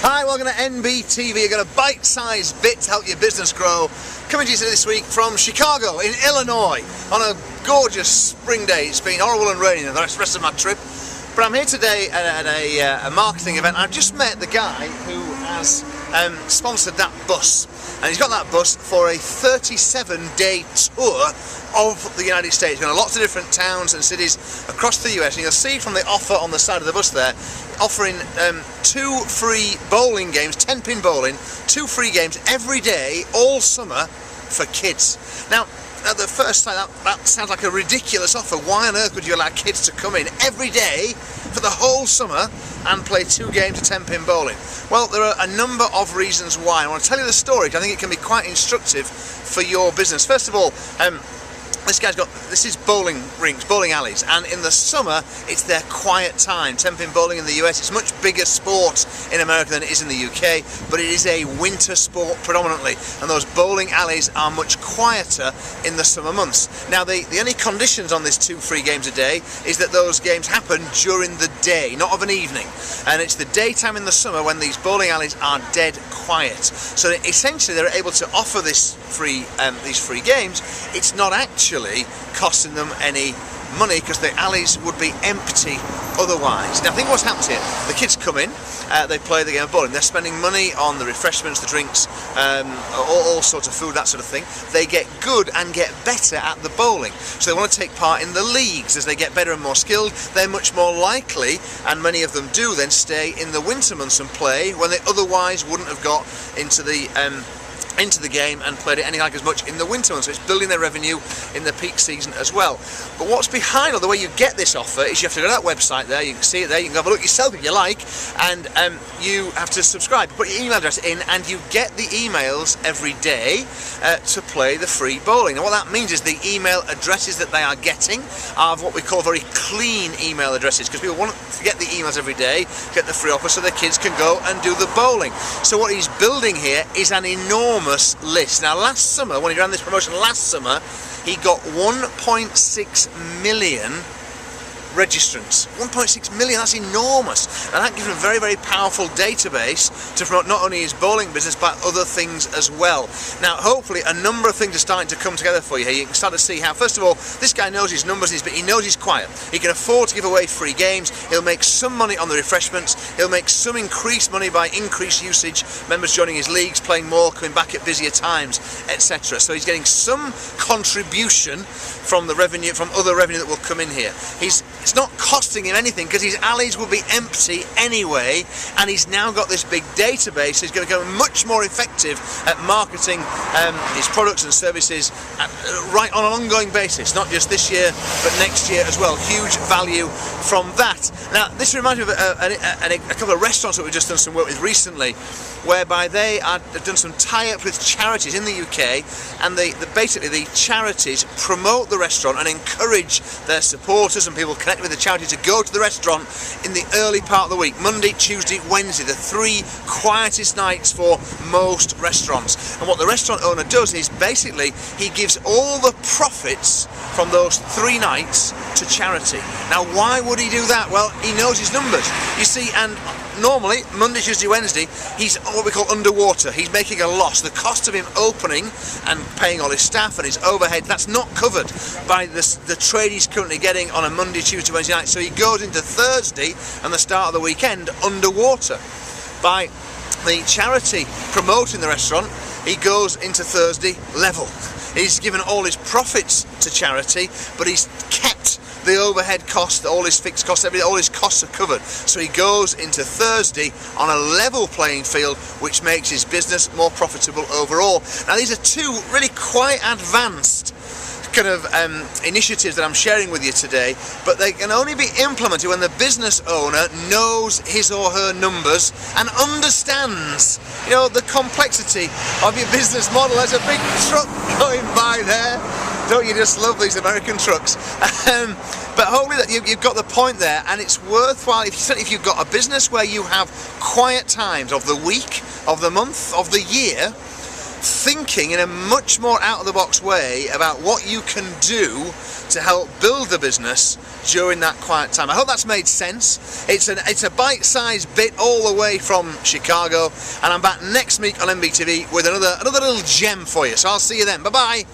Hi, welcome to NBTV. You've got a bite-sized bit to help your business grow. Coming to you this week from Chicago in Illinois on a gorgeous spring day. It's been horrible and raining the rest of my trip. But I'm here today at a marketing event. I've just met the guy who has sponsored that bus. And he's got that bus for a 37-day tour of the United States. Going to lots of different towns and cities across the US. And you'll see from the offer on the side of the bus there, offering 2 free bowling games, 10-pin bowling, 2 free games every day, all summer, for kids. Now, at the first sight, that sounds like a ridiculous offer. Why on earth would you allow kids to come in every day for the whole summer and play 2 games of 10-pin bowling? Well, there are a number of reasons why. I want to tell you the story because I think it can be quite instructive for your business. First of all, this is bowling rings, bowling alleys, and in the summer it's their quiet time. 10-pin bowling in the US, it's a much bigger sport in America than it is in the UK, but it is a winter sport predominantly, and those bowling alleys are much quieter in the summer months. Now the only conditions on this 2 free games a day is that those games happen during the day, not of an evening, and it's the daytime in the summer when these bowling alleys are dead quiet. So essentially they're able to offer these free games. It's not actually costing them any money because the alleys would be empty otherwise. Now think what's happened here. The kids come in, they play the game of bowling, they're spending money on the refreshments, the drinks, all sorts of food, that sort of thing. They get good and get better at the bowling, so they want to take part in the leagues. As they get better and more skilled, they're much more likely, and many of them do then, stay in the winter months and play when they otherwise wouldn't have got into the game and played it any like as much in the winter months. So it's building their revenue in the peak season as well. But what's behind all the way you get this offer is you have to go to that website there, you can see it there, you can have a look yourself if you like, and you have to subscribe, put your email address in, and you get the emails every day to play the free bowling. And what that means is the email addresses that they are getting are what we call very clean email addresses, because people want to get the emails every day, get the free offer so their kids can go and do the bowling. So what he's building here is an enormous list. Now last summer, when he ran this promotion last summer, he got 1.6 million registrants. 1.6 million, that's enormous, and that gives him a very, very powerful database to promote not only his bowling business but other things as well. Now hopefully a number of things are starting to come together for you here. You can start to see how, first of all, this guy knows his numbers, but he knows he's quiet. He can afford to give away free games, he'll make some money on the refreshments, he'll make some increased money by increased usage, members joining his leagues, playing more, coming back at busier times, etc. So he's getting some contribution from the revenue, from other revenue that will come in here. It's not costing him anything because his alleys will be empty anyway, and he's now got this big database, so he's going to become much more effective at marketing his products and services right on an ongoing basis, not just this year but next year as well. Huge value from that. Now this reminds me of a couple of restaurants that we've just done some work with recently, whereby they have done some tie-up with charities in the UK, and basically the charities promote the restaurant and encourage their supporters and people connected with the charity to go to the restaurant in the early part of the week, Monday, Tuesday, Wednesday, the 3 quietest nights for most restaurants. And what the restaurant owner does is basically he gives all the profits from those 3 nights to charity. Now why would he do that? Well, he knows his numbers, you see, and normally Monday, Tuesday, Wednesday he's what we call underwater. He's making a loss. The cost of him opening and paying all his staff and his overhead, that's not covered by the trade he's currently getting on a Monday, Tuesday, Wednesday night. So he goes into Thursday and the start of the weekend underwater. By the charity promoting the restaurant, he goes into Thursday level. He's given all his profits to charity, but he's kept the overhead costs, all his fixed costs, all his costs are covered. So he goes into Thursday on a level playing field, which makes his business more profitable overall. Now these are 2 really quite advanced kind of initiatives that I'm sharing with you today, but they can only be implemented when the business owner knows his or her numbers and understands, you know, the complexity of your business model. There's a big truck going by there. Don't you just love these American trucks? But hopefully that you've got the point there, and it's worthwhile, if you've got a business where you have quiet times of the week, of the month, of the year, thinking in a much more out-of-the-box way about what you can do to help build the business during that quiet time. I hope that's made sense. It's a bite-sized bit all the way from Chicago, and I'm back next week on MBTV with another little gem for you. So I'll see you then. Bye-bye.